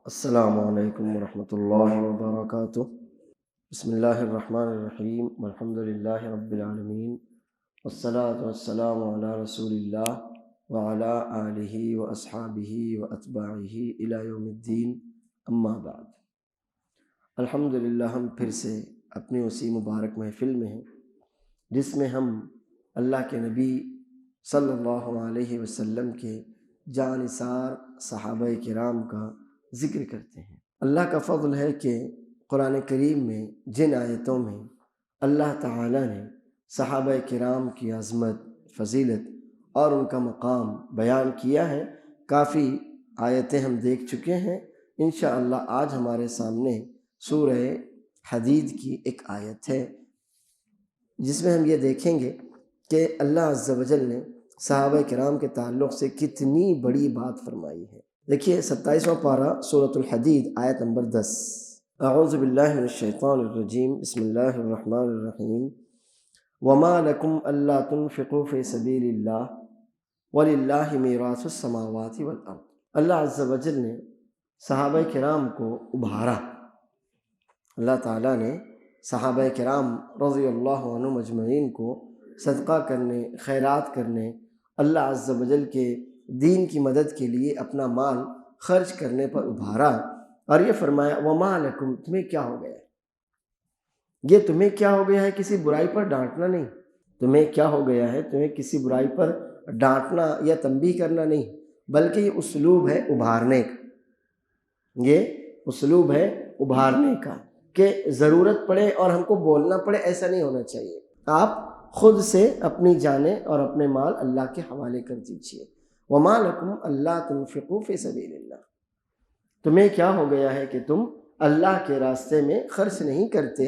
السلام علیکم ورحمۃ اللہ وبرکاتہ۔ بسم اللہ الرحمن الرحیم والحمد للہ رب العالمین والصلاة والسلام علی رسول اللہ وعلی آلہ واصحابہ واتباعہ الی یوم الدین، اما بعد۔ الحمدللہ ہم پھر سے اپنی اسی مبارک محفل میں ہیں جس میں ہم اللہ کے نبی صلی اللہ علیہ وسلم کے جانثار صحابہ کرام کا ذکر کرتے ہیں۔ اللہ کا فضل ہے کہ قرآن کریم میں جن آیتوں میں اللہ تعالیٰ نے صحابہ کرام کی عظمت، فضیلت اور ان کا مقام بیان کیا ہے، کافی آیتیں ہم دیکھ چکے ہیں۔ انشاءاللہ آج ہمارے سامنے سورہ حدید کی ایک آیت ہے جس میں ہم یہ دیکھیں گے کہ اللہ عز و جل نے صحابہ کرام کے تعلق سے کتنی بڑی بات فرمائی ہے۔ دیکھیے 27واں پارہ سورۃ الحدید آیت نمبر 10۔ اعوذ باللہ من الشیطان الرجیم، بسم اللہ الرحمن الرحیم۔ وما لکم الا تنفقوا فی سبیل اللہ وللہ میراث السماوات والارض۔ اللہ عز و جل نے صحابہ کرام کو ابھارا۔ اللہ تعالیٰ نے صحابہ کرام رضی اللہ عنہم اجمعین کو صدقہ کرنے، خیرات کرنے، اللہ عز و جل کے دین کی مدد کے لیے اپنا مال خرچ کرنے پر ابھارا، اور یہ فرمایا وما لکم، تمہیں کیا ہو گیا ہے؟ یہ تمہیں کیا ہو گیا ہے کسی برائی پر ڈانٹنا نہیں، تمہیں کیا ہو گیا ہے، تمہیں کسی برائی پر ڈانٹنا یا تنبیہ کرنا نہیں، بلکہ یہ اسلوب ہے ابھارنے کا، یہ اسلوب ہے ابھارنے کا کہ ضرورت پڑے اور ہم کو بولنا پڑے، ایسا نہیں ہونا چاہیے۔ آپ خود سے اپنی جانیں اور اپنے مال اللہ کے حوالے کر دیجیے۔ وما لکم الا تنفقوا فی سبیل اللہ، تمہیں کیا ہو گیا ہے کہ تم اللہ کے راستے میں خرچ نہیں کرتے۔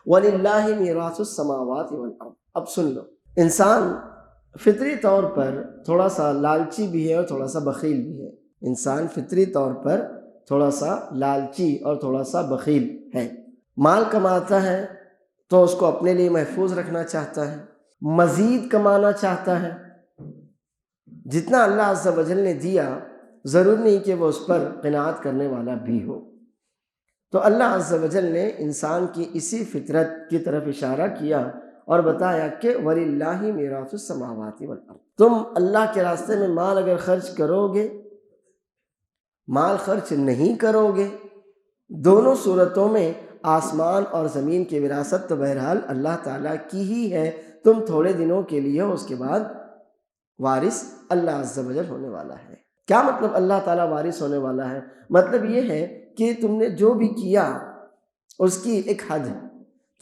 وَلِلَّهِ مِيرَاثُ السَّمَاوَاتِ وَالْأَرْضِ۔ اب سن لو، انسان فطری طور پر تھوڑا سا لالچی بھی ہے اور تھوڑا سا بخیل بھی ہے۔ انسان فطری طور پر تھوڑا سا لالچی اور تھوڑا سا بخیل ہے۔ مال کماتا ہے تو اس کو اپنے لیے محفوظ رکھنا چاہتا ہے، مزید کمانا چاہتا ہے۔ جتنا اللہ عز و جل نے دیا ضرور نہیں کہ وہ اس پر قناعت کرنے والا بھی ہو۔ تو اللہ عز و جل نے انسان کی اسی فطرت کی طرف اشارہ کیا اور بتایا کہ وَلِلَّهِ مِيرَاثُ السَّمَاوَاتِ وَالْأَرْضِ۔ تم اللہ کے راستے میں مال اگر خرچ کرو گے، مال خرچ نہیں کرو گے، دونوں صورتوں میں آسمان اور زمین کی وراثت تو بہرحال اللہ تعالیٰ کی ہی ہے۔ تم تھوڑے دنوں کے لیے ہو، اس کے بعد وارث اللہ عز و جل ہونے والا ہے۔ کیا مطلب اللہ تعالیٰ وارث ہونے والا ہے؟ مطلب یہ ہے کہ تم نے جو بھی کیا اس کی ایک حد ہے،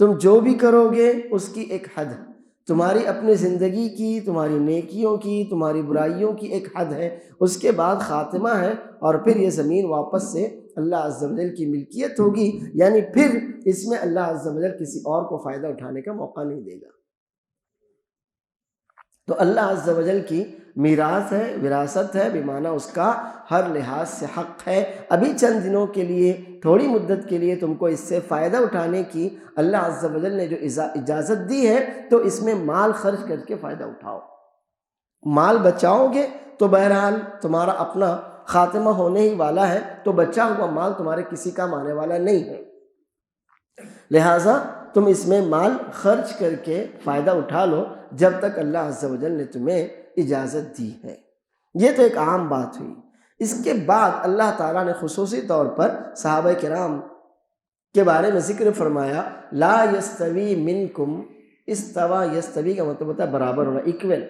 تم جو بھی کرو گے اس کی ایک حد ہے، تمہاری اپنی زندگی کی، تمہاری نیکیوں کی، تمہاری برائیوں کی ایک حد ہے، اس کے بعد خاتمہ ہے، اور پھر یہ زمین واپس سے اللہ عز و جل کی ملکیت ہوگی، یعنی پھر اس میں اللہ عز و جل کسی اور کو فائدہ اٹھانے کا موقع نہیں دے گا۔ تو اللہ عز و جل کی میراث ہے، وراثت ہے، بمعنی اس کا ہر لحاظ سے حق ہے۔ ابھی چند دنوں کے لیے، تھوڑی مدت کے لیے تم کو اس سے فائدہ اٹھانے کی اللہ عز و جل نے جو اجازت دی ہے، تو اس میں مال خرچ کر کے فائدہ اٹھاؤ۔ مال بچاؤ گے تو بہرحال تمہارا اپنا خاتمہ ہونے ہی والا ہے، تو بچا ہوا مال تمہارے کسی کام آنے والا نہیں ہے، لہٰذا تم اس میں مال خرچ کر کے فائدہ اٹھا لو جب تک اللہ عز و جل نے تمہیں اجازت دی ہے۔ یہ تو ایک عام بات ہوئی۔ اس کے بعد اللہ تعالیٰ نے خصوصی طور پر صحابہ کرام کے بارے میں ذکر فرمایا، لا یستوی منکم، استوا یستوی کا مطلب ہوتا ہے برابر ہونا، ایکول،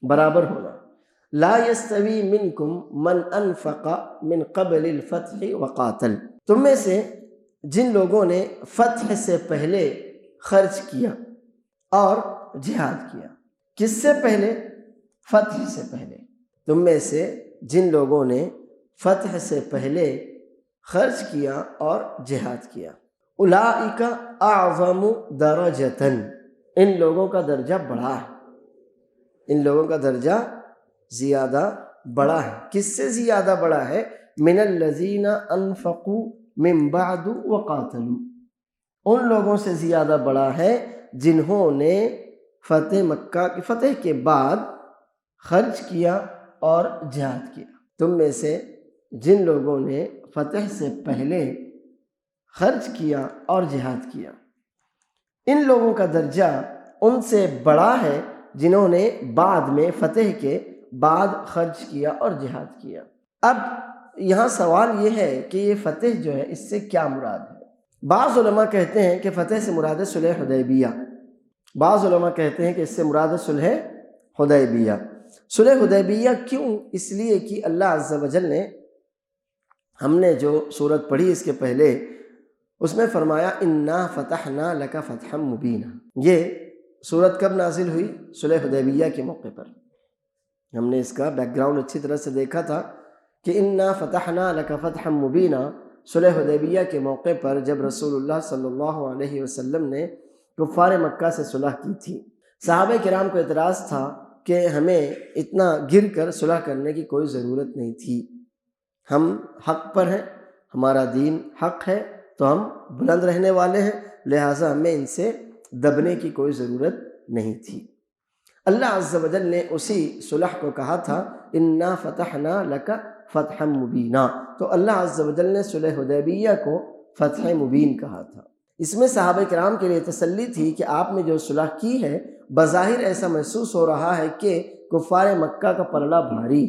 برابر ہونا۔ لا یستوی منکم من انفق من قبل الفتح وقاتل، تم میں سے جن لوگوں نے فتح سے پہلے خرچ کیا اور جہاد کیا۔ کس سے پہلے؟ فتح سے پہلے۔ تم میں سے جن لوگوں نے فتح سے پہلے خرچ کیا اور جہاد کیا، اولئک اعظم درجۃ، ان لوگوں کا درجہ بڑا ہے، ان لوگوں کا درجہ زیادہ بڑا ہے۔ کس سے زیادہ بڑا ہے؟ من الذین انفقوا من بعد وقاتلوا، ان لوگوں سے زیادہ بڑا ہے جنہوں نے فتح مکہ کی فتح کے بعد خرچ کیا اور جہاد کیا۔ تم میں سے جن لوگوں نے فتح سے پہلے خرچ کیا اور جہاد کیا، ان لوگوں کا درجہ ان سے بڑا ہے جنہوں نے بعد میں فتح کے بعد خرچ کیا اور جہاد کیا۔ اب یہاں سوال یہ ہے کہ یہ فتح جو ہے اس سے کیا مراد ہے؟ بعض علماء کہتے ہیں کہ فتح سے مراد ہے صلح حدیبیہ، بعض علماء کہتے ہیں کہ اس سے مراد ہے صلح حدیبیہ۔ صلح حدیبیہ کیوں؟ اس لیے کہ اللہ عز و جل نے، ہم نے جو سورت پڑھی اس کے پہلے، اس میں فرمایا انا فتحنا لک فتحا مبینا۔ یہ سورت کب نازل ہوئی؟ صلح حدیبیہ کے موقع پر۔ ہم نے اس کا بیک گراؤنڈ اچھی طرح سے دیکھا تھا کہ انا فتحنا لک فتحا مبینا صلح حدیبیہ کے موقع پر جب رسول اللہ صلی اللہ علیہ وسلم نے کفار مکہ سے صلح کی تھی، صحابہ کرام کو اعتراض تھا کہ ہمیں اتنا گر کر صلح کرنے کی کوئی ضرورت نہیں تھی، ہم حق پر ہیں، ہمارا دین حق ہے، تو ہم بلند رہنے والے ہیں، لہٰذا ہمیں ان سے دبنے کی کوئی ضرورت نہیں تھی۔ اللہ عز و جل نے اسی صلح کو کہا تھا انا فتحنا لک فتحا مبینا، تو اللہ عز و جل نے صلح حدیبیہ کو فتح مبین کہا تھا۔ اس میں صحابہ کرام کے لیے تسلی تھی کہ آپ نے جو صلح کی ہے، بظاہر ایسا محسوس ہو رہا ہے کہ کفار مکہ کا پلڑا بھاری،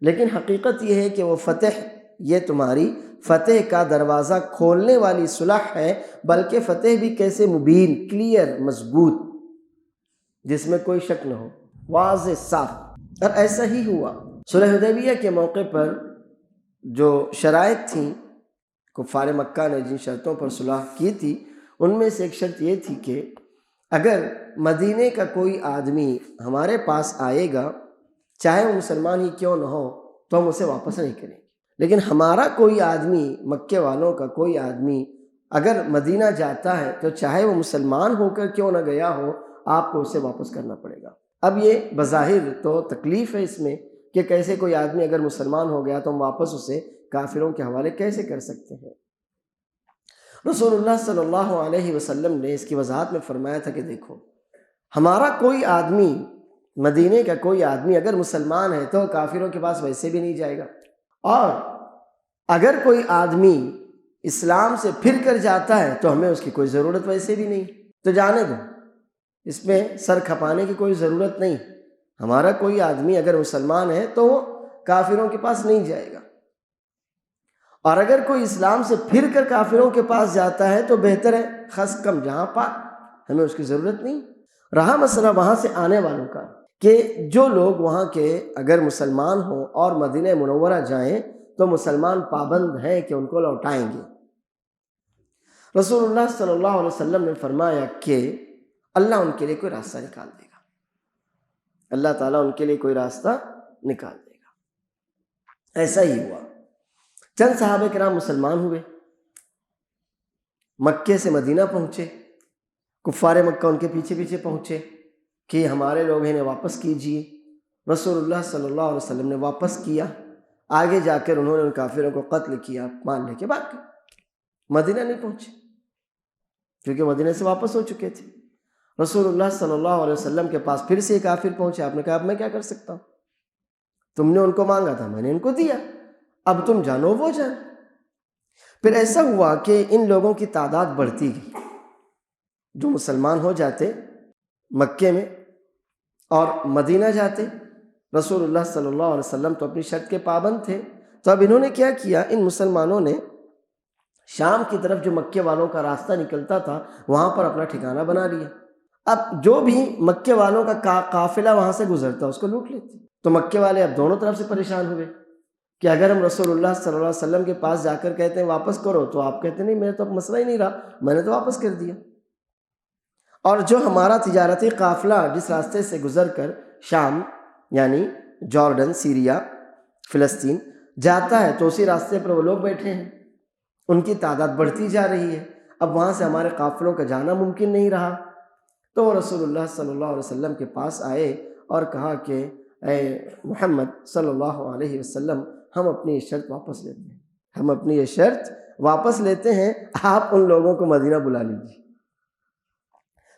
لیکن حقیقت یہ ہے کہ وہ فتح، یہ تمہاری فتح کا دروازہ کھولنے والی صلح ہے، بلکہ فتح بھی کیسے؟ مبین، کلیئر، مضبوط، جس میں کوئی شک نہ ہو، واضح، صاف۔ اور ایسا ہی ہوا۔ صلح حدیبیہ کے موقع پر جو شرائط تھیں، کفار مکہ نے جن شرطوں پر صلح کی تھی، ان میں سے ایک شرط یہ تھی کہ اگر مدینے کا کوئی آدمی ہمارے پاس آئے گا، چاہے وہ مسلمان ہی کیوں نہ ہو، تو ہم اسے واپس نہیں کریں گے، لیکن ہمارا کوئی آدمی، مکے والوں کا کوئی آدمی اگر مدینہ جاتا ہے تو چاہے وہ مسلمان ہو کر کیوں نہ گیا ہو، آپ کو اسے واپس کرنا پڑے گا۔ اب یہ بظاہر تو تکلیف ہے اس میں کہ کیسے کوئی آدمی اگر مسلمان ہو گیا تو ہم واپس اسے کافروں کے حوالے کیسے کر سکتے ہیں؟ رسول اللہ صلی اللہ علیہ وسلم نے اس کی وضاحت میں فرمایا تھا کہ دیکھو، ہمارا کوئی آدمی، مدینے کا کوئی آدمی اگر مسلمان ہے تو کافروں کے پاس ویسے بھی نہیں جائے گا، اور اگر کوئی آدمی اسلام سے پھر کر جاتا ہے تو ہمیں اس کی کوئی ضرورت ویسے بھی نہیں، تو جانے دو، اس میں سر کھپانے کی کوئی ضرورت نہیں۔ ہمارا کوئی آدمی اگر مسلمان ہے تو وہ کافروں کے پاس نہیں جائے گا، اور اگر کوئی اسلام سے پھر کر کافروں کے پاس جاتا ہے تو بہتر ہے، خس کم جہاں پاک، ہمیں اس کی ضرورت نہیں۔ رہا مسئلہ وہاں سے آنے والوں کا کہ جو لوگ وہاں کے اگر مسلمان ہوں اور مدینہ منورہ جائیں تو مسلمان پابند ہیں کہ ان کو لوٹائیں گے۔ رسول اللہ صلی اللہ علیہ وسلم نے فرمایا کہ اللہ ان کے لیے کوئی راستہ نکال دے گا، اللہ تعالیٰ ان کے لیے کوئی راستہ نکال دے گا۔ ایسا ہی ہوا، چند صحابہ کرام مسلمان ہوئے، مکے سے مدینہ پہنچے، کفار مکہ ان کے پیچھے پیچھے پہنچے کہ ہمارے لوگ انہیں واپس کیجیے۔ رسول اللہ صلی اللہ علیہ وسلم نے واپس کیا، آگے جا کر انہوں نے ان کافروں کو قتل کیا، مارنے کے بعد مدینہ نہیں پہنچے کیونکہ مدینہ سے واپس ہو چکے تھے۔ رسول اللہ صلی اللہ علیہ وسلم کے پاس پھر سے یہ کافر پہنچے، آپ نے کہا اب میں کیا کر سکتا ہوں، تم نے ان کو مانگا تھا، میں نے ان کو دیا، اب تم جانو وہ جان۔ پھر ایسا ہوا کہ ان لوگوں کی تعداد بڑھتی گئی، جو مسلمان ہو جاتے مکے میں اور مدینہ جاتے۔ رسول اللہ صلی اللہ علیہ وسلم تو اپنی شرط کے پابند تھے، تو اب انہوں نے کیا کیا، ان مسلمانوں نے شام کی طرف جو مکے والوں کا راستہ نکلتا تھا وہاں پر اپنا ٹھکانہ بنا لیا۔ اب جو بھی مکے والوں کا قافلہ وہاں سے گزرتا اس کو لوٹ لیتے۔ تو مکے والے اب دونوں طرف سے پریشان ہوئے کہ اگر ہم رسول اللہ صلی اللہ علیہ وسلم کے پاس جا کر کہتے ہیں واپس کرو تو آپ کہتے نہیں، میرا تو اب مسئلہ ہی نہیں رہا، میں نے تو واپس کر دیا، اور جو ہمارا تجارتی قافلہ جس راستے سے گزر کر شام یعنی جارڈن، سیریا، فلسطین جاتا ہے تو اسی راستے پر وہ لوگ بیٹھے ہیں، ان کی تعداد بڑھتی جا رہی ہے، اب وہاں سے ہمارے قافلوں کا جانا ممکن نہیں رہا۔ تو وہ رسول اللہ صلی اللہ علیہ وسلم کے پاس آئے اور کہا کہ اے محمد صلی اللہ علیہ وسلم، ہم اپنی یہ شرط واپس لیتے ہیں، ہم اپنی یہ شرط واپس لیتے ہیں، آپ ان لوگوں کو مدینہ بلا لیجیے۔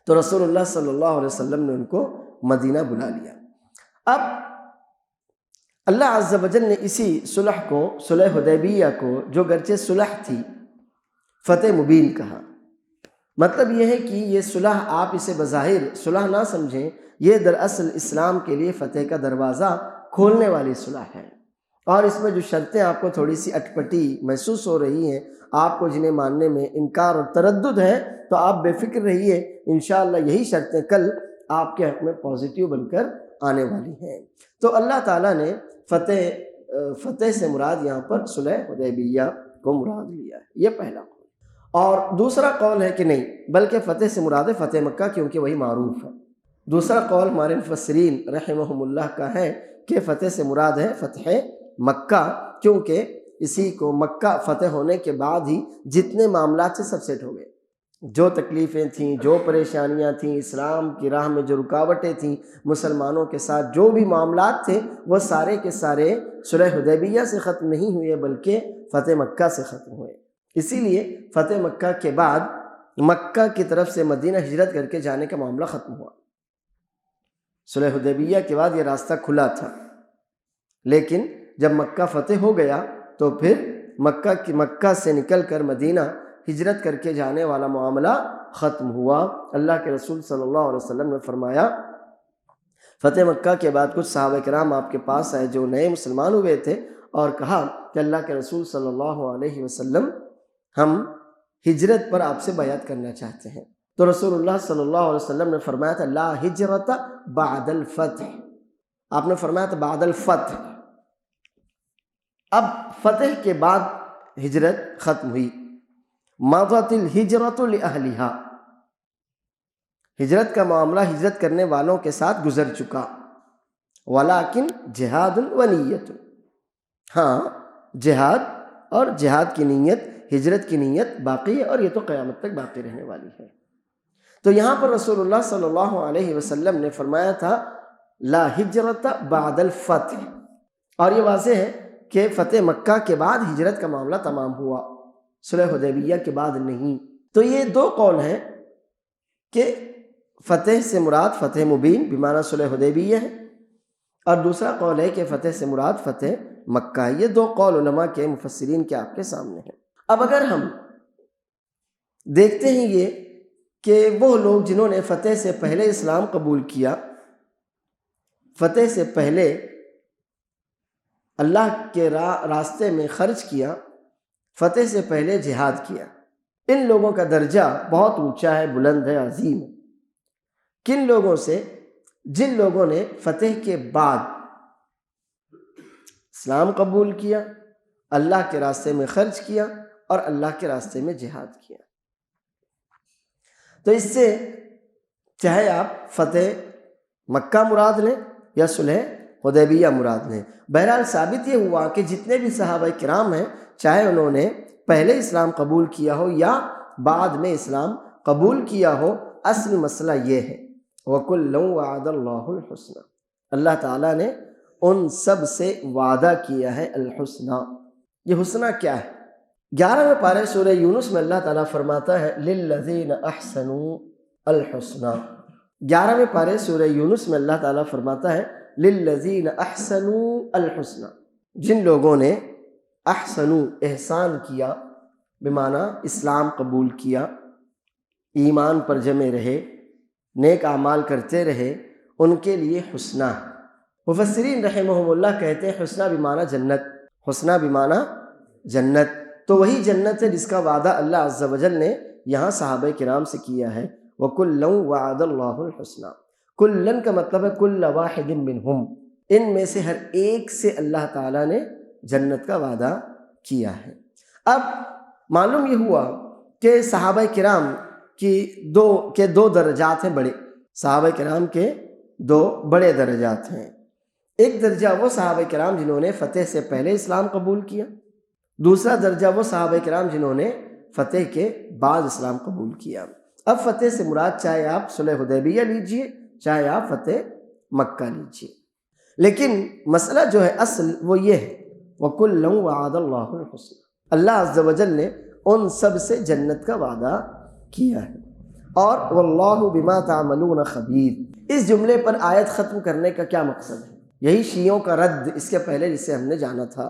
تو رسول اللہ صلی اللہ علیہ وسلم نے ان کو مدینہ بلا لیا۔ اب اللہ عز و جل نے اسی صلح کو، صلح حدیبیہ کو، جو گرچہ صلح تھی، فتح مبین کہا۔ مطلب یہ ہے کہ یہ صلح آپ اسے بظاہر صلح نہ سمجھیں، یہ دراصل اسلام کے لیے فتح کا دروازہ کھولنے والی صلح ہے۔ اور اس میں جو شرطیں آپ کو تھوڑی سی اٹپٹی محسوس ہو رہی ہیں، آپ کو جنہیں ماننے میں انکار اور تردد ہے، تو آپ بے فکر رہیے، انشاءاللہ یہی شرطیں کل آپ کے حق میں پازیٹیو بن کر آنے والی ہیں۔ تو اللہ تعالیٰ نے فتح سے مراد یہاں پر صلح حدیبیہ کو مراد لیا ہے، یہ پہلا قول۔ اور دوسرا قول ہے کہ نہیں، بلکہ فتح سے مراد ہے فتح مکہ، کیونکہ وہی معروف ہے۔ دوسرا قول ہمارے مفسرین رحمہم اللہ کا ہے کہ فتح سے مراد ہے فتح مکہ، کیونکہ اسی کو مکہ فتح ہونے کے بعد ہی جتنے معاملات سے سب سیٹ ہو گئے، جو تکلیفیں تھیں، جو پریشانیاں تھیں، اسلام کی راہ میں جو رکاوٹیں تھیں، مسلمانوں کے ساتھ جو بھی معاملات تھے، وہ سارے کے سارے صلح حدیبیہ سے ختم نہیں ہوئے بلکہ فتح مکہ سے ختم ہوئے۔ اسی لیے فتح مکہ کے بعد مکہ کی طرف سے مدینہ ہجرت کر کے جانے کا معاملہ ختم ہوا۔ صلح حدیبیہ کے بعد یہ راستہ کھلا تھا، لیکن جب مکہ فتح ہو گیا تو پھر مکہ سے نکل کر مدینہ ہجرت کر کے جانے والا معاملہ ختم ہوا۔ اللہ کے رسول صلی اللہ علیہ وسلم نے فرمایا، فتح مکہ کے بعد کچھ صحابہ کرام آپ کے پاس آئے جو نئے مسلمان ہوئے تھے، اور کہا کہ اللہ کے رسول صلی اللہ علیہ وسلم، ہم ہجرت پر آپ سے بیعت کرنا چاہتے ہیں۔ تو رسول اللہ صلی اللہ علیہ وسلم نے فرمایا تھا لا ہجرت بعد الفتح، آپ نے فرمایا تھا بعد الفتح، اب فتح کے بعد ہجرت ختم ہوئی۔ مضت الہجرت لأہلہا، ہجرت کا معاملہ ہجرت کرنے والوں کے ساتھ گزر چکا، ولیکن جہاد ونیت، ہاں جہاد اور جہاد کی نیت، ہجرت کی نیت باقی ہے، اور یہ تو قیامت تک باقی رہنے والی ہے۔ تو یہاں پر رسول اللہ صلی اللہ علیہ وسلم نے فرمایا تھا لا ہجرت بعد الفتح، اور یہ واضح ہے کہ فتح مکہ کے بعد ہجرت کا معاملہ تمام ہوا، صلح حدیبیہ کے بعد نہیں۔ تو یہ دو قول ہیں کہ فتح سے مراد فتح مبین بمعنی صلح حدیبیہ ہے، اور دوسرا قول ہے کہ فتح سے مراد فتح مکہ ہے۔ یہ دو قول علماء کے مفسرین کے آپ کے سامنے ہیں۔ اب اگر ہم دیکھتے ہیں یہ کہ وہ لوگ جنہوں نے فتح سے پہلے اسلام قبول کیا، فتح سے پہلے اللہ کے راستے میں خرچ کیا، فتح سے پہلے جہاد کیا، ان لوگوں کا درجہ بہت اونچا ہے، بلند ہے، عظیم ہے۔ کن لوگوں سے؟ جن لوگوں نے فتح کے بعد اسلام قبول کیا، اللہ کے راستے میں خرچ کیا، اور اللہ کے راستے میں جہاد کیا۔ تو اس سے چاہے آپ فتح مکہ مراد لیں یا صلح حدیبیہ مراد لیں، بہرحال ثابت یہ ہوا کہ جتنے بھی صحابہ کرام ہیں، چاہے انہوں نے پہلے اسلام قبول کیا ہو یا بعد میں اسلام قبول کیا ہو، اصل مسئلہ یہ ہے وَكُلًّا وَعَدَ اللَّهُ الْحُسْنَى، اللہ تعالیٰ نے ان سب سے وعدہ کیا ہے الحسنہ۔ یہ حسنہ کیا ہے؟ 11ویں پارے سورہ یونس میں اللہ تعالیٰ فرماتا ہے لِلَّذِينَ أَحْسَنُوا الْحُسْنَى، 11ویں پارے سورہ یونس میں اللہ تعالیٰ فرماتا ہے لِلَّذِينَ أَحْسَنُوا الْحُسْنَى، جن لوگوں نے احسنوا احسان کیا، بمعنی اسلام قبول کیا، ایمان پر جمے رہے، نیک اعمال کرتے رہے، ان کے لیے حسنہ۔ مفسرین رحمہم اللہ کہتے ہیں حسنہ بمعنی جنت، حسنہ بمعنی جنت، تو وہی جنت ہے جس کا وعدہ اللہ عز و جل نے یہاں صحابہ کرام سے کیا ہے۔ وَكُلًّا وَعَدَ اللَّهُ الْحُسْنَى، کلن کا مطلب ہے کل واحد منہم، ان میں سے ہر ایک سے اللہ تعالیٰ نے جنت کا وعدہ کیا ہے۔ اب معلوم یہ ہوا کہ صحابہ کرام کی دو درجات ہیں بڑے، صحابہ کرام کے دو بڑے درجات ہیں۔ ایک درجہ وہ صحابہ کرام جنہوں نے فتح سے پہلے اسلام قبول کیا، دوسرا درجہ وہ صحابہ کرام جنہوں نے فتح کے بعد اسلام قبول کیا۔ اب فتح سے مراد چاہے آپ صلح حدیبیہ لیجئے، چاہے آپ فتح مکہ لیجئے، لیکن مسئلہ جو ہے اصل وہ یہ ہے وَكُلًّا وَعَدَ اللَّهُ الْحُسْنَى، اللہ عز و جل نے ان سب سے جنت کا وعدہ کیا ہے۔ اور وَاللَّهُ بِمَا تَعْمَلُونَ خَبِيرٌ، اس جملے پر آیت ختم کرنے کا کیا مقصد ہے؟ یہی شیعوں کا رد اس کے پہلے جسے ہم نے جانا تھا۔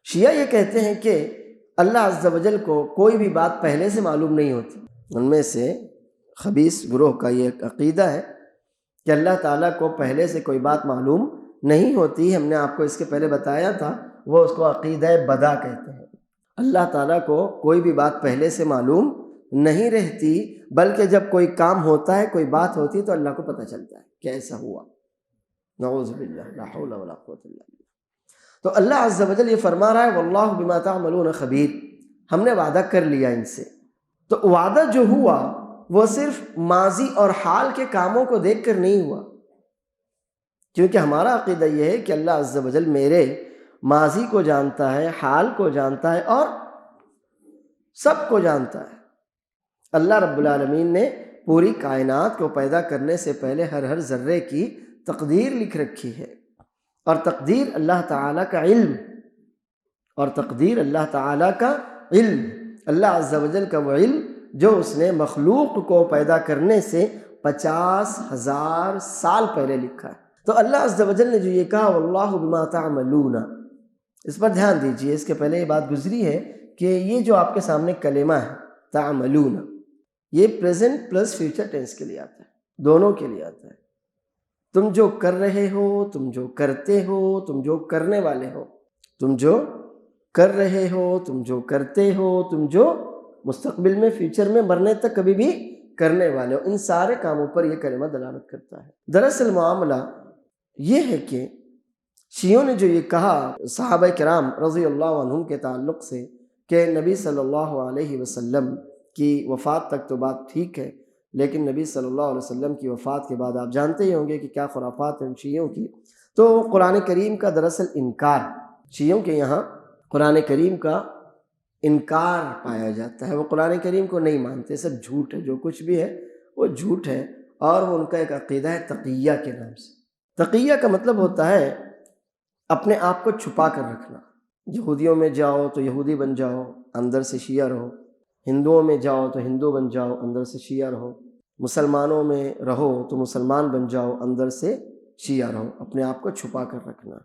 شیعہ یہ کہتے ہیں کہ اللہ عز و جل کو کوئی بھی بات پہلے سے معلوم نہیں ہوتی۔ ان میں سے خبیث گروہ کا یہ عقیدہ ہے کہ اللہ تعالیٰ کو پہلے سے کوئی بات معلوم نہیں ہوتی۔ ہم نے آپ کو اس کے پہلے بتایا تھا، وہ اس کو عقیدہ بدا کہتے ہیں۔ اللہ تعالیٰ کو کوئی بھی بات پہلے سے معلوم نہیں رہتی، بلکہ جب کوئی کام ہوتا ہے، کوئی بات ہوتی ہے تو اللہ کو پتہ چلتا ہے کہ ایسا ہوا۔ نعوذ باللہ، لا حول ولا قوت الا باللہ۔ تو اللہ عز و جل یہ فرما رہا ہے واللہ بما تعملون خبیر، ہم نے وعدہ کر لیا ان سے۔ تو وعدہ جو ہوا وہ صرف ماضی اور حال کے کاموں کو دیکھ کر نہیں ہوا، کیونکہ ہمارا عقیدہ یہ ہے کہ اللہ عز و جل میرے ماضی کو جانتا ہے، حال کو جانتا ہے اور سب کو جانتا ہے۔ اللہ رب العالمین نے پوری کائنات کو پیدا کرنے سے پہلے ہر ذرے کی تقدیر لکھ رکھی ہے، اور تقدیر اللہ تعالیٰ کا علم، اور تقدیر اللہ تعالیٰ کا علم، اللہ عز و جل کا وہ علم جو اس نے مخلوق کو پیدا کرنے سے 50,000 سال پہلے لکھا ہے۔ تو اللہ عز و جل نے جو یہ کہا واللہ بما تعملون، اس پر دھیان دیجئے، اس کے پہلے یہ بات گزری ہے کہ یہ جو آپ کے سامنے کلمہ ہے تعملون، یہ پریزنٹ پلس فیوچر ٹینس کے لیے آتا ہے، دونوں کے لیے آتا ہے۔ تم جو کر رہے ہو، تم جو کرتے ہو، تم جو کرنے والے ہو، تم جو کر رہے ہو، تم جو کرتے ہو، تم جو مستقبل میں فیوچر میں مرنے تک کبھی بھی کرنے والے ہو، ان سارے کاموں پر یہ کلمہ دلالت کرتا ہے۔ دراصل معاملہ یہ ہے کہ شیعوں نے جو یہ کہا صحابہ کرام رضی اللہ عنہم کے تعلق سے کہ نبی صلی اللہ علیہ وسلم کی وفات تک تو بات ٹھیک ہے، لیکن نبی صلی اللہ علیہ وسلم کی وفات کے بعد آپ جانتے ہی ہوں گے کہ کیا خرافات ہیں ان شیعوں کی۔ تو قرآن کریم کا دراصل انکار، شیعوں کے یہاں قرآن کریم کا انکار پایا جاتا ہے، وہ قرآن کریم کو نہیں مانتے، سب جھوٹ ہے، جو کچھ بھی ہے وہ جھوٹ ہے، اور وہ ان کا ایک عقیدہ ہے تقیہ کے نام سے۔ تقیہ کا مطلب ہوتا ہے اپنے آپ کو چھپا کر رکھنا۔ یہودیوں میں جاؤ تو یہودی بن جاؤ، اندر سے شیعہ رہو، ہندوؤں میں جاؤ تو ہندو بن جاؤ، اندر سے شیعہ رہو، مسلمانوں میں رہو تو مسلمان بن جاؤ، اندر سے شیعہ رہو، اپنے آپ کو چھپا کر رکھنا،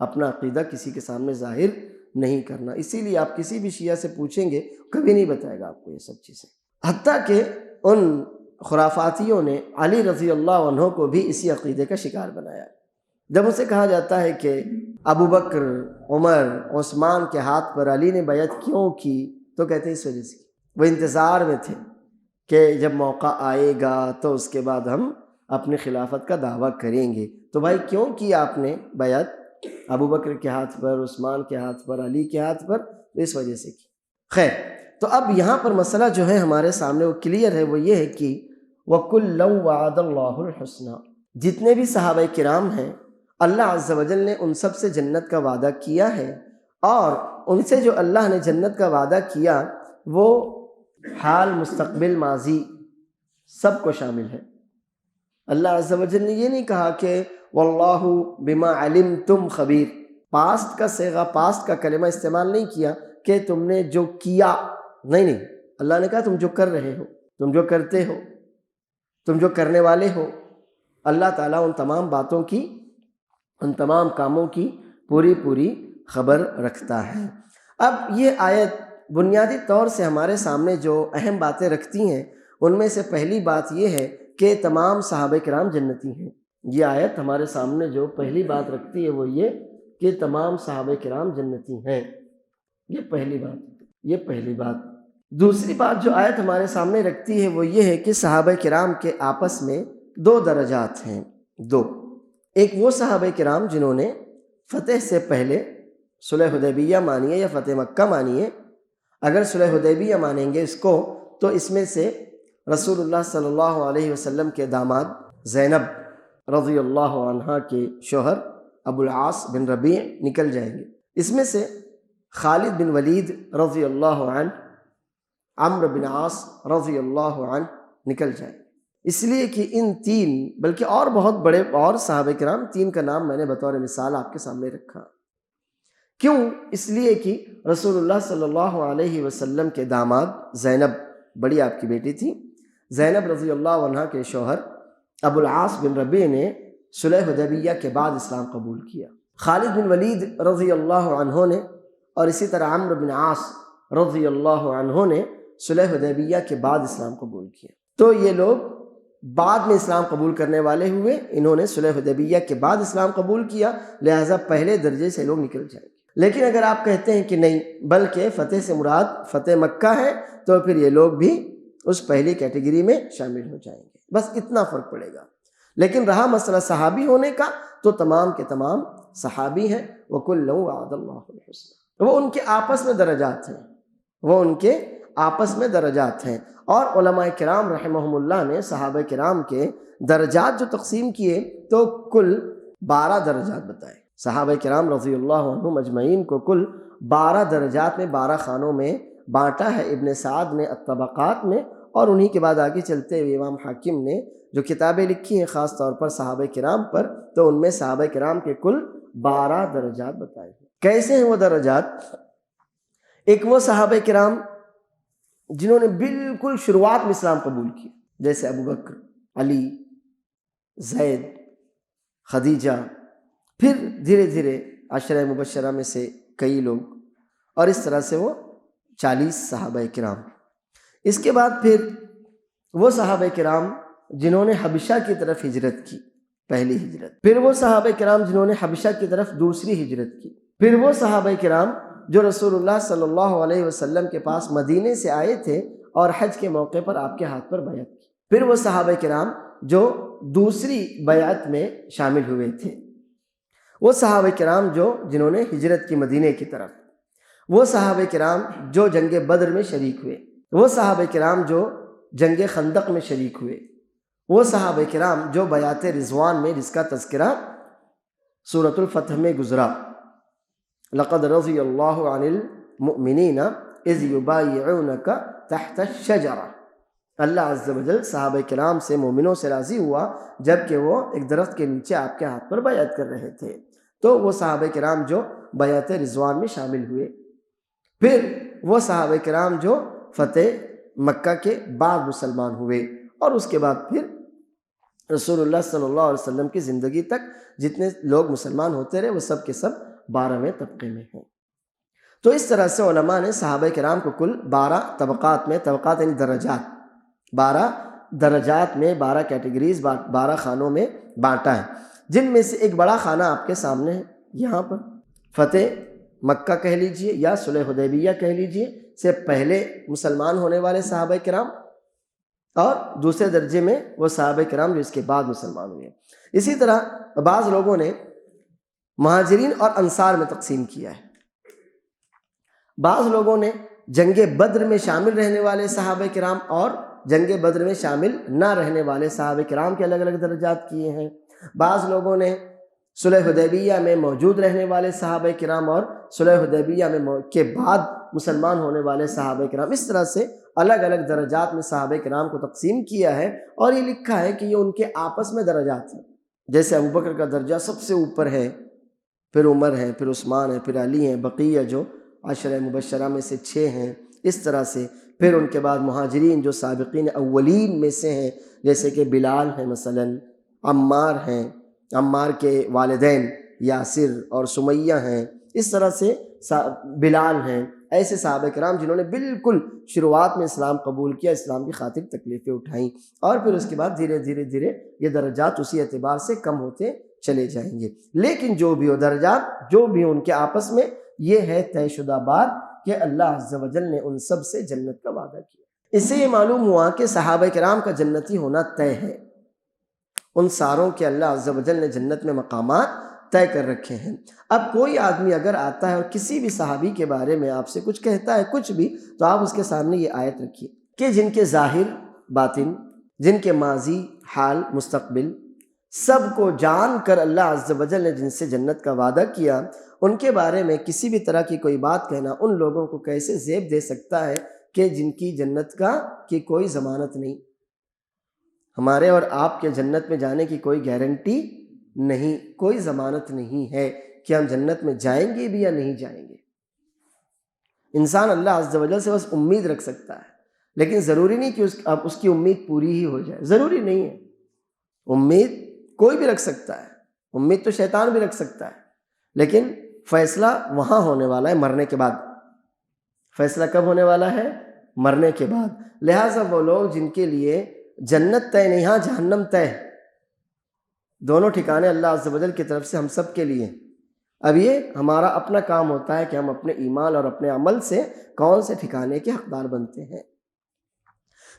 اپنا عقیدہ کسی کے سامنے ظاہر نہیں کرنا۔ اسی لیے آپ کسی بھی شیعہ سے پوچھیں گے کبھی نہیں بتائے گا آپ کو یہ سب چیزیں۔ حتیٰ کہ ان خرافاتیوں نے علی رضی اللہ عنہ کو بھی اسی عقیدے کا شکار بنایا۔ جب اسے کہا جاتا ہے کہ ابو بکر، عمر، عثمان کے ہاتھ پر علی نے بیعت کیوں کی، تو کہتے ہیں اس وجہ سے وہ انتظار میں تھے کہ جب موقع آئے گا تو اس کے بعد ہم اپنی خلافت کا دعویٰ کریں گے۔ تو بھائی کیوں کی آپ نے بیعت ابو بکر کے ہاتھ پر، عثمان کے ہاتھ پر، علی کے ہاتھ پر؟ تو اس وجہ سے کی۔ خیر، تو اب یہاں پر مسئلہ جو ہے ہمارے سامنے وہ کلیئر ہے، وہ یہ ہے کہ وَكُلًّا وَعَدَ اللَّهُ الْحُسْنَى، جتنے بھی صحابہ کرام ہیں اللہ عز و جل نے ان سب سے جنت کا وعدہ کیا ہے، اور ان سے جو اللہ نے جنت کا وعدہ کیا وہ حال، مستقبل، ماضی سب کو شامل ہے۔ اللہ عز و جل نے یہ نہیں کہا کہ واللہ بما علمتم خبیر، پاسٹ کا صیغہ، پاسٹ کا کلمہ استعمال نہیں کیا کہ تم نے جو کیا، نہیں، اللہ نے کہا تم جو کر رہے ہو، تم جو کرتے ہو، تم جو کرنے والے ہو۔ اللہ تعالیٰ ان تمام باتوں کی، ان تمام کاموں کی پوری خبر رکھتا ہے۔ اب یہ آیت بنیادی طور سے ہمارے سامنے جو اہم باتیں رکھتی ہیں ان میں سے پہلی بات یہ ہے کہ تمام صحابہ کرام جنتی ہیں۔ یہ آیت ہمارے سامنے جو پہلی بات رکھتی ہے وہ یہ کہ تمام صحابہ کرام جنتی ہیں، یہ پہلی بات۔ دوسری بات جو آیت ہمارے سامنے رکھتی ہے وہ یہ ہے کہ صحابہ کرام کے آپس میں دو درجات ہیں، دو۔ ایک وہ صحابہ کرام جنہوں نے فتح سے پہلے صلح حدیبیہ مانیے یا فتح مکہ مانیے، اگر صلح حدیبیہ مانیں گے اس کو تو اس میں سے رسول اللہ صلی اللہ علیہ وسلم کے داماد زینب رضی اللہ عنہ کے شوہر ابو العاص بن ربیع نکل جائیں گے، اس میں سے خالد بن ولید رضی اللہ عنہ، عمرو بن عاص رضی اللہ عنہ نکل جائیں، اس لیے کہ ان تین، بلکہ اور بہت بڑے اور صحابہ کرام، تین کا نام میں نے بطور مثال آپ کے سامنے رکھا۔ کیوں؟ اس لیے کہ رسول اللہ صلی اللہ علیہ وسلم کے داماد زینب، بڑی آپ کی بیٹی تھی، زینب رضی اللہ عنہ کے شوہر ابو العاص بن ربیع نے صلح حدیبیہ کے بعد اسلام قبول کیا۔ خالد بن ولید رضی اللہ عنہ نے اور اسی طرح عمرو بن عاص رضی اللہ عنہ نے صلح حدیبیہ کے بعد اسلام قبول کیا۔ تو یہ لوگ بعد میں اسلام قبول کرنے والے ہوئے، انہوں نے صلح حدیبیہ کے بعد اسلام قبول کیا، لہٰذا پہلے درجے سے لوگ نکل جائیں گے۔ لیکن اگر آپ کہتے ہیں کہ نہیں بلکہ فتح سے مراد فتح مکہ ہے، تو پھر یہ لوگ بھی اس پہلی کیٹیگری میں شامل ہو جائیں گے، بس اتنا فرق پڑے گا۔ لیکن رہا مسئلہ صحابی ہونے کا، تو تمام کے تمام صحابی ہیں، وَكُلًّا وَعَدَ اللَّهُ الْحُسْنَىٰ، وہ ان کے آپس میں درجات ہیں، وہ ان کے آپس میں درجات ہیں۔ اور علماء کرام رحمہم اللہ نے صحابہ کرام کے درجات جو تقسیم کیے تو کل 12 درجات بتائے۔ صحابہ کرام رضی اللہ عنہم اجمعین کو کل 12 درجات میں 12 خانوں میں بانٹا ہے ابن سعد نے الطبقات میں، اور انہی کے بعد آگے چلتے ہوئے امام حاکم نے جو کتابیں لکھی ہیں خاص طور پر صحابہ کرام پر، تو ان میں صحابہ کرام کے کل 12 درجات بتائے ہیں۔ کیسے ہیں وہ درجات؟ ایک وہ صحابہ کرام جنہوں نے بالکل شروعات میں اسلام قبول کیا، جیسے ابو بکر، علی، زید، خدیجہ، پھر دھیرے دھیرے عشرہ مبشرہ میں سے کئی لوگ، اور اس طرح سے وہ 40 صحابہ کرام۔ اس کے بعد پھر وہ صحابہ کرام جنہوں نے حبشہ کی طرف ہجرت کی، پہلی ہجرت، پھر وہ صحابہ کرام جنہوں نے حبشہ کی طرف دوسری ہجرت کی، پھر وہ صحابہ کرام جو رسول اللہ صلی اللہ علیہ وسلم کے پاس مدینے سے آئے تھے اور حج کے موقع پر آپ کے ہاتھ پر بیعت کی، پھر وہ صحابہ کرام جو دوسری بیعت میں شامل ہوئے تھے، وہ صحابہ کرام جنہوں نے ہجرت کی مدینے کی طرف، وہ صحابہ کرام جو جنگ بدر میں شریک ہوئے، وہ صحابہ کرام جو جنگ خندق میں شریک ہوئے، وہ صحابہ کرام جو بیعت رضوان میں، جس کا تذکرہ سورۃ الفتح میں گزرا، لقد رضی اللہ عن المؤمنین اذ یبایعونک تحت الشجرہ، اللہ عز و جل صحابہ کرام سے، مومنوں سے راضی ہوا جب کہ وہ ایک درخت کے نیچے آپ کے ہاتھ پر بیعت کر رہے تھے۔ تو وہ صحابہ کرام جو بیعت رضوان میں شامل ہوئے، پھر وہ صحابہ کرام جو فتح مکہ کے بعد مسلمان ہوئے، اور اس کے بعد پھر رسول اللہ صلی اللہ علیہ وسلم کی زندگی تک جتنے لوگ مسلمان ہوتے رہے وہ سب کے سب 12ویں طبقے میں ہیں۔ تو اس طرح سے علماء نے صحابہ کرام کو کل 12 طبقات میں، طبقات یعنی درجات، 12 درجات میں، 12 کیٹیگریز، 12 خانوں میں بانٹا ہے، جن میں سے ایک بڑا خانہ آپ کے سامنے ہے یہاں پر، فتح مکہ کہہ لیجئے یا صلح حدیبیہ کہہ لیجئے سے پہلے مسلمان ہونے والے صحابہ کرام، اور دوسرے درجے میں وہ صحابہ کرام جو اس کے بعد مسلمان ہوئے۔ اسی طرح بعض لوگوں نے مہاجرین اور انصار میں تقسیم کیا ہے، بعض لوگوں نے جنگ بدر میں شامل رہنے والے صحابہ کرام اور جنگ بدر میں شامل نہ رہنے والے صحابہ کرام کے الگ الگ درجات کیے ہیں، بعض لوگوں نے صلح حدیبیہ میں موجود رہنے والے صحابہ کرام اور صلح حدیبیہ میں کے بعد مسلمان ہونے والے صحابہ کرام، اس طرح سے الگ الگ درجات میں صحابہ کرام کو تقسیم کیا ہے، اور یہ لکھا ہے کہ یہ ان کے آپس میں درجات ہیں۔ جیسے ابوبکر کا درجہ سب سے اوپر ہے، پھر عمر ہے، پھر عثمان ہے، پھر علی ہیں، بقیہ جو عشرہ مبشرہ میں سے 6 ہیں، اس طرح سے پھر ان کے بعد مہاجرین جو سابقین اولین میں سے ہیں، جیسے کہ بلال ہیں، مثلا عمار ہیں، عمار کے والدین یاسر اور سمیہ ہیں، اس طرح سے بلال ہیں، ایسے صحابہ کرام جنہوں نے بالکل شروعات میں اسلام قبول کیا، اسلام کی خاطر تکلیفیں اٹھائیں، اور پھر اس کے بعد دھیرے دھیرے دھیرے یہ درجات اسی اعتبار سے کم ہوتے چلے جائیں گے۔ لیکن جو بھی ہو درجات، جو بھی ان کے آپس میں، یہ ہے طے شدہ بات کہ اللہ عز و جل نے ان سب سے جنت کا وعدہ کیا۔ اس سے یہ معلوم ہوا کہ صحابہ کرام کا جنتی ہونا طے ہے، ان ساروں کے اللہ عز و جل نے جنت میں مقامات طے کر رکھے ہیں۔ اب کوئی آدمی اگر آتا ہے اور کسی بھی صحابی کے بارے میں آپ سے کچھ کہتا ہے، کچھ بھی، تو آپ اس کے سامنے یہ آیت رکھیے کہ جن کے ظاہر باطن، جن کے ماضی حال مستقبل سب کو جان کر اللہ عز و جل نے جن سے جنت کا وعدہ کیا، ان کے بارے میں کسی بھی طرح کی کوئی بات کہنا ان لوگوں کو کیسے زیب دے سکتا ہے کہ جن کی جنت کی کوئی ضمانت نہیں، ہمارے اور آپ کے جنت میں جانے کی کوئی گارنٹی نہیں، کوئی ضمانت نہیں ہے کہ ہم جنت میں جائیں گے بھی یا نہیں جائیں گے۔ انسان اللہ عز و جل سے بس امید رکھ سکتا ہے، لیکن ضروری نہیں کہ اب اس کی امید پوری ہی ہو جائے، ضروری نہیں ہے۔ امید کوئی بھی رکھ سکتا ہے، امید تو شیطان بھی رکھ سکتا ہے، لیکن فیصلہ وہاں ہونے والا ہے مرنے کے بعد۔ فیصلہ کب ہونے والا ہے؟ مرنے کے بعد۔ لہٰذا وہ لوگ جن کے لیے جنت طے نہیں، ہاں جہنم طے، دونوں ٹھکانے اللہ عز و جل کی طرف سے ہم سب کے لیے۔ اب یہ ہمارا اپنا کام ہوتا ہے کہ ہم اپنے ایمان اور اپنے عمل سے کون سے ٹھکانے کے حقدار بنتے ہیں۔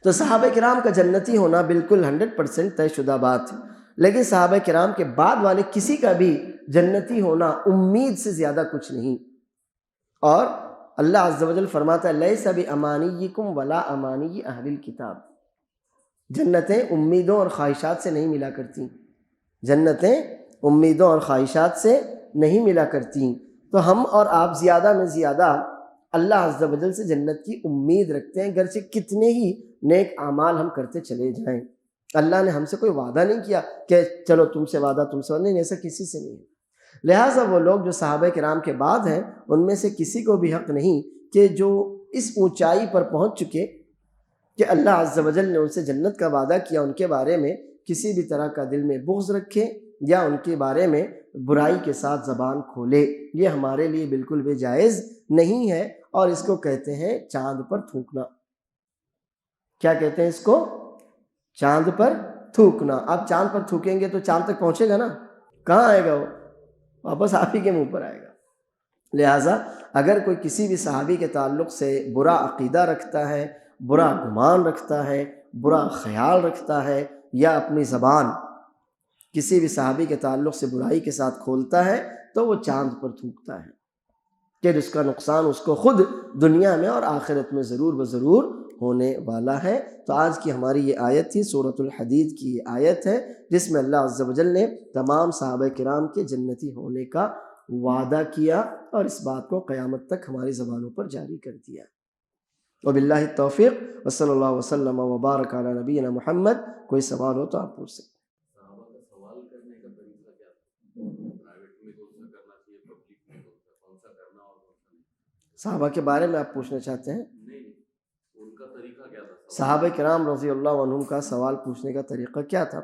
تو صحابہ کرام کا جنتی ہونا بالکل 100% طے شدہ بات ہے، لیکن صحابہ کرام کے بعد والے کسی کا بھی جنتی ہونا امید سے زیادہ کچھ نہیں۔ اور اللہ عز و جل فرماتا ہے لیس بامانیکم ولا امانی اہل الکتاب، جنتیں امیدوں اور خواہشات سے نہیں ملا کرتی، جنتیں امیدوں اور خواہشات سے نہیں ملا کرتی۔ تو ہم اور آپ زیادہ میں زیادہ اللہ عز و جل سے جنت کی امید رکھتے ہیں، گرچہ کتنے ہی نیک اعمال ہم کرتے چلے جائیں۔ اللہ نے ہم سے کوئی وعدہ نہیں کیا کہ چلو تم سے وعدہ، تم سے وعدہ نہیں، ایسا کسی سے نہیں ہے۔ لہٰذا وہ لوگ جو صحابہ کرام کے بعد ہیں ان میں سے کسی کو بھی حق نہیں کہ جو اس اونچائی پر پہنچ چکے کہ اللہ عز و جل نے ان سے جنت کا وعدہ کیا، ان کے بارے میں کسی بھی طرح کا دل میں بغض رکھے یا ان کے بارے میں برائی کے ساتھ زبان کھولے۔ یہ ہمارے لیے بالکل بھی جائز نہیں ہے، اور اس کو کہتے ہیں چاند پر تھوکنا۔ کیا کہتے ہیں اس کو؟ چاند پر تھوکنا۔ اب چاند پر تھوکیں گے تو چاند تک پہنچے گا نا؟ کہاں آئے گا وہ؟ واپس آپ ہی کے منہ پر آئے گا۔ لہٰذا اگر کوئی کسی بھی صحابی کے تعلق سے برا عقیدہ رکھتا ہے، برا گمان رکھتا ہے، برا خیال رکھتا ہے، یا اپنی زبان کسی بھی صحابی کے تعلق سے برائی کے ساتھ کھولتا ہے، تو وہ چاند پر تھوکتا ہے کہ جس کا نقصان اس کو خود دنیا میں اور آخرت میں ضرور بضرور ہونے والا ہے۔ تو آج کی ہماری یہ آیت تھی، سورۃ الحدید کی یہ آیت ہے جس میں اللہ عز و جل نے تمام صحابہ کرام کے جنتی ہونے کا وعدہ کیا اور اس بات کو قیامت تک ہماری زبانوں پر جاری کر دیا۔ وباللہ التوفیق، وصلی اللہ وسلم وبارک علی نبینا محمد۔ کوئی سوال ہو تو آپ پوچھ سکتے ہیں۔ صحابہ کا سوال کرنے کا طریقہ کیا تھا؟ پرائیویٹ میں کون سا کرنا چاہیے، پبلک میں کون سا کرنا اور کون سا نہیں؟ صحابہ کے بارے میں آپ پوچھنا چاہتے ہیں؟ نہیں، ان کا طریقہ کیا تھا؟ صحابہ کرام رضی اللہ عنہم کا سوال پوچھنے کا طریقہ کیا تھا؟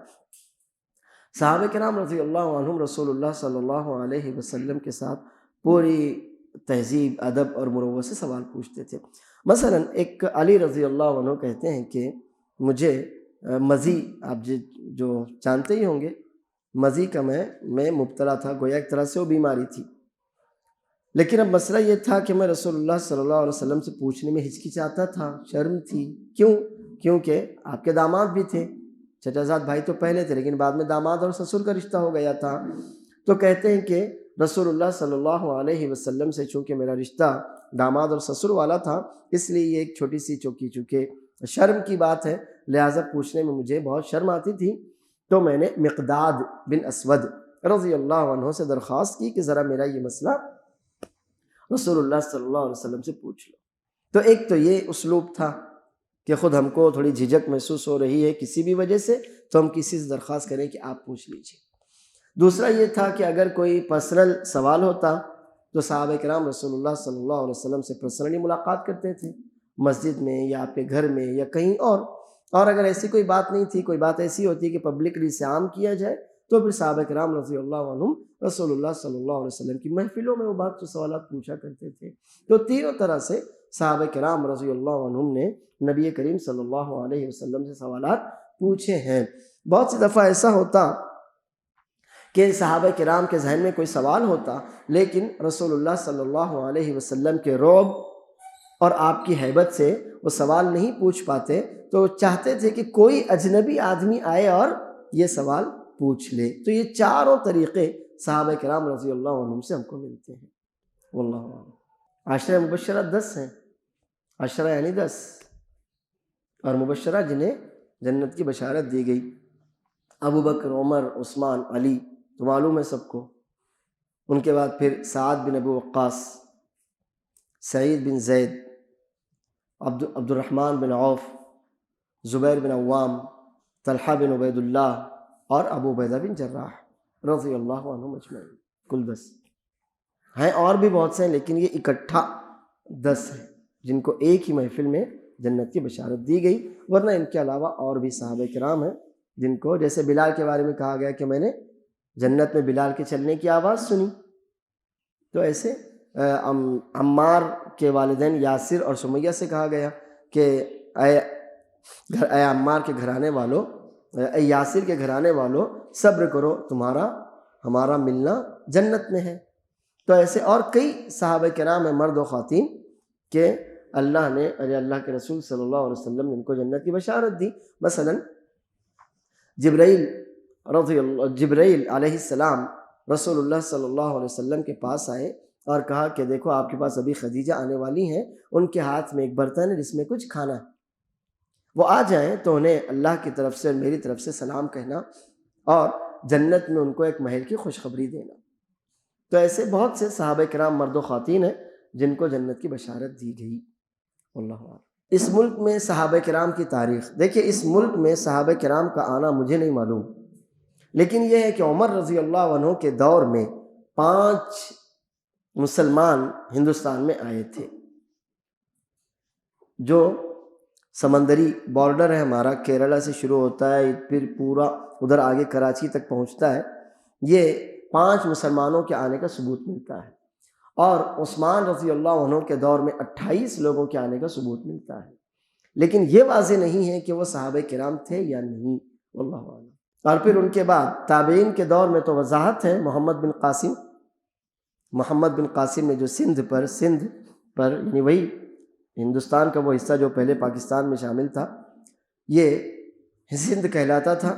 صحابہ کرام رضی اللہ عنہم رسول اللہ صلی اللہ علیہ وسلم کے ساتھ پوری تہذیب، ادب اور مروت سے سوال پوچھتے تھے۔ مثلا ایک علی رضی اللہ عنہ کہتے ہیں کہ مجھے مزی، آپ جو جانتے ہی ہوں گے، مزی کا میں مبتلا تھا، گویا ایک طرح سے وہ بیماری تھی، لیکن اب مسئلہ یہ تھا کہ میں رسول اللہ صلی اللہ علیہ وسلم سے پوچھنے میں ہچکچاتا تھا، شرم تھی۔ کیوں؟ کیونکہ آپ کے داماد بھی تھے، چچا زاد بھائی تو پہلے تھے، لیکن بعد میں داماد اور سسر کا رشتہ ہو گیا تھا۔ تو کہتے ہیں کہ رسول اللہ صلی اللہ علیہ وسلم سے چونکہ میرا رشتہ داماد اور سسر والا تھا، اس لیے یہ ایک چھوٹی سی چونکہ شرم کی بات ہے، لہٰذا پوچھنے میں مجھے بہت شرم آتی تھی۔ تو میں نے مقداد بن اسود رضی اللہ عنہ سے درخواست کی کہ ذرا میرا یہ مسئلہ رسول اللہ صلی اللہ علیہ وسلم سے پوچھ لو۔ تو ایک تو یہ اسلوب تھا کہ خود ہم کو تھوڑی جھجک محسوس ہو رہی ہے کسی بھی وجہ سے، تو ہم کسی سے درخواست کریں کہ آپ پوچھ لیجیے۔ دوسرا یہ تھا کہ اگر کوئی پرسنل سوال ہوتا تو صحابہ کرام رسول اللہ صلی اللہ علیہ وسلم سے پرسنلی ملاقات کرتے تھے، مسجد میں یا آپ کے گھر میں یا کہیں اور اگر ایسی کوئی بات نہیں تھی، کوئی بات ایسی ہوتی ہے کہ پبلکلی سے عام کیا جائے، تو پھر صحابہ کرام رضی اللہ عنہم رسول اللہ صلی اللہ علیہ وسلم کی محفلوں میں وہ بات سوالات پوچھا کرتے تھے۔ تو تینوں طرح سے صحابہ کرام رضی اللہ عنہم نے نبی کریم صلی اللہ علیہ وسلم سے سوالات پوچھے ہیں۔ بہت سی دفعہ ایسا ہوتا کہ صحابہ کرام کے ذہن میں کوئی سوال ہوتا، لیکن رسول اللہ صلی اللہ علیہ وسلم کے رعب اور آپ کی ہیبت سے وہ سوال نہیں پوچھ پاتے، تو چاہتے تھے کہ کوئی اجنبی آدمی آئے اور یہ سوال پوچھ لے۔ تو یہ چاروں طریقے صحابہ کرام رضی اللہ عنہم سے ہم کو ملتے ہیں۔ واللہ اعلم۔ عشرہ مبشرہ 10 ہیں، عشرہ یعنی 10، اور مبشرہ جنہیں جنت کی بشارت دی گئی، ابو بکر، عمر، عثمان، علی، تو معلوم ہے سب کو۔ ان کے بعد پھر سعد بن ابی وقاص، سعید بن زید، عبد الرحمن بن عوف، زبیر بن عوام، طلحہ بن عبید اللہ اور ابو عبیدہ بن جراح رضی اللہ عنہم اجمعین۔ کل 10 ہیں، اور بھی بہت سے ہیں، لیکن یہ اکٹھا 10 ہیں جن کو ایک ہی محفل میں جنت کی بشارت دی گئی، ورنہ ان کے علاوہ اور بھی صحابہ کرام ہیں جن کو جیسے بلال کے بارے میں کہا گیا کہ میں نے جنت میں بلال کے چلنے کی آواز سنی، تو ایسے عمار کے والدین یاسر اور سمیہ سے کہا گیا کہ اے عمار کے گھرانے والوں، اے یاسر کے گھرانے والوں، صبر کرو، ہمارا ملنا جنت میں ہے۔ تو ایسے اور کئی صحابہ کرام ہیں، مرد و خواتین، کہ اللہ کے رسول صلی اللہ علیہ وسلم نے ان کو جنت کی بشارت دی۔ مثلا جبرائیل علیہ السلام رسول اللہ صلی اللہ علیہ وسلم کے پاس آئے اور کہا کہ دیکھو آپ کے پاس ابھی خدیجہ آنے والی ہیں، ان کے ہاتھ میں ایک برتن ہے جس میں کچھ کھانا ہے، وہ آ جائیں تو انہیں اللہ کی طرف سے اور میری طرف سے سلام کہنا اور جنت میں ان کو ایک محل کی خوشخبری دینا۔ تو ایسے بہت سے صحابہ کرام مرد و خواتین ہیں جن کو جنت کی بشارت دی گئی۔ اللہ اعلم۔ اس ملک میں صحابہ کرام کی تاریخ دیکھیں، اس ملک میں صحابہ کرام کا آنا مجھے نہیں معلوم، لیکن یہ ہے کہ عمر رضی اللہ عنہ کے دور میں 5 مسلمان ہندوستان میں آئے تھے۔ جو سمندری بارڈر ہے ہمارا، کیرلا سے شروع ہوتا ہے پھر پورا ادھر آگے کراچی تک پہنچتا ہے، یہ 5 مسلمانوں کے آنے کا ثبوت ملتا ہے، اور عثمان رضی اللہ عنہ کے دور میں 28 لوگوں کے آنے کا ثبوت ملتا ہے، لیکن یہ واضح نہیں ہے کہ وہ صحابہ کرام تھے یا نہیں، واللہ اعلم۔ اور پھر ان کے بعد تابعین کے دور میں تو وضاحت ہے، محمد بن قاسم نے جو سندھ پر یعنی وہی ہندوستان کا وہ حصہ جو پہلے پاکستان میں شامل تھا، یہ سندھ کہلاتا تھا،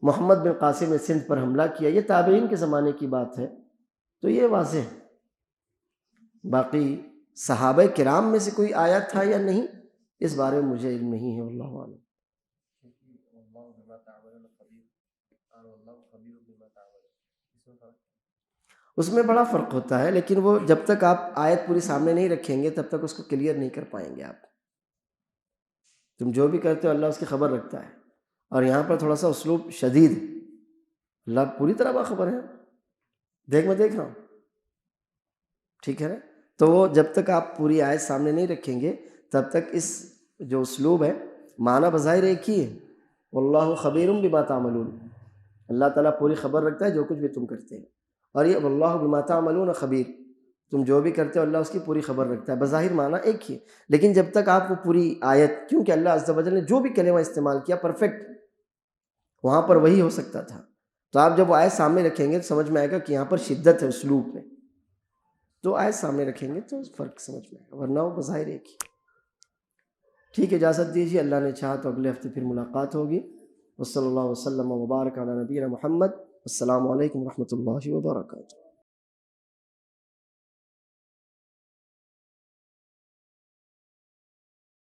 محمد بن قاسم نے سندھ پر حملہ کیا، یہ تابعین کے زمانے کی بات ہے، تو یہ واضح ہے۔ باقی صحابہ کرام میں سے کوئی آیا تھا یا نہیں، اس بارے میں مجھے علم نہیں ہے، واللہ اعلم۔ اس میں بڑا فرق ہوتا ہے، لیکن وہ جب تک آپ آیت پوری سامنے نہیں رکھیں گے تب تک اس کو کلیئر نہیں کر پائیں گے آپ۔ تم جو بھی کرتے ہو اللہ اس کی خبر رکھتا ہے، اور یہاں پر تھوڑا سا اسلوب شدید ہے، اللہ پوری طرح باخبر ہے، میں دیکھ رہا ہوں، ٹھیک ہے نا؟ تو وہ جب تک آپ پوری آیت سامنے نہیں رکھیں گے تب تک اس جو اسلوب ہے، معنی بظاہر ایک ہی ہے، واللہ خبیر بما تعملون، اللہ تعالیٰ پوری خبر رکھتا ہے جو کچھ بھی تم کرتے ہیں، اور یہ واللہ بما تعملون خبیر، تم جو بھی کرتے ہو اللہ اس کی پوری خبر رکھتا ہے، بظاہر معنی ایک ہی ہے، لیکن جب تک آپ وہ پوری آیت، کیونکہ اللہ عز و جل نے جو بھی کلمہ استعمال کیا پرفیکٹ، وہاں پر وہی ہو سکتا تھا، تو آپ جب وہ آیت سامنے رکھیں گے تو سمجھ میں آئے گا کہ یہاں پر شدت ہے اسلوب میں، تو آیت سامنے رکھیں گے تو فرق سمجھ میں آئے گا، ورنہ وہ بظاہر ایک ہی۔ ٹھیک ہے، اجازت دیجیے، اللہ نے چاہا تو اگلے ہفتے پھر ملاقات ہوگی۔ وصلی اللہ وسلم وبارک علی نبینا محمد۔ السلام علیکم ورحمۃ اللہ وبرکاتہ۔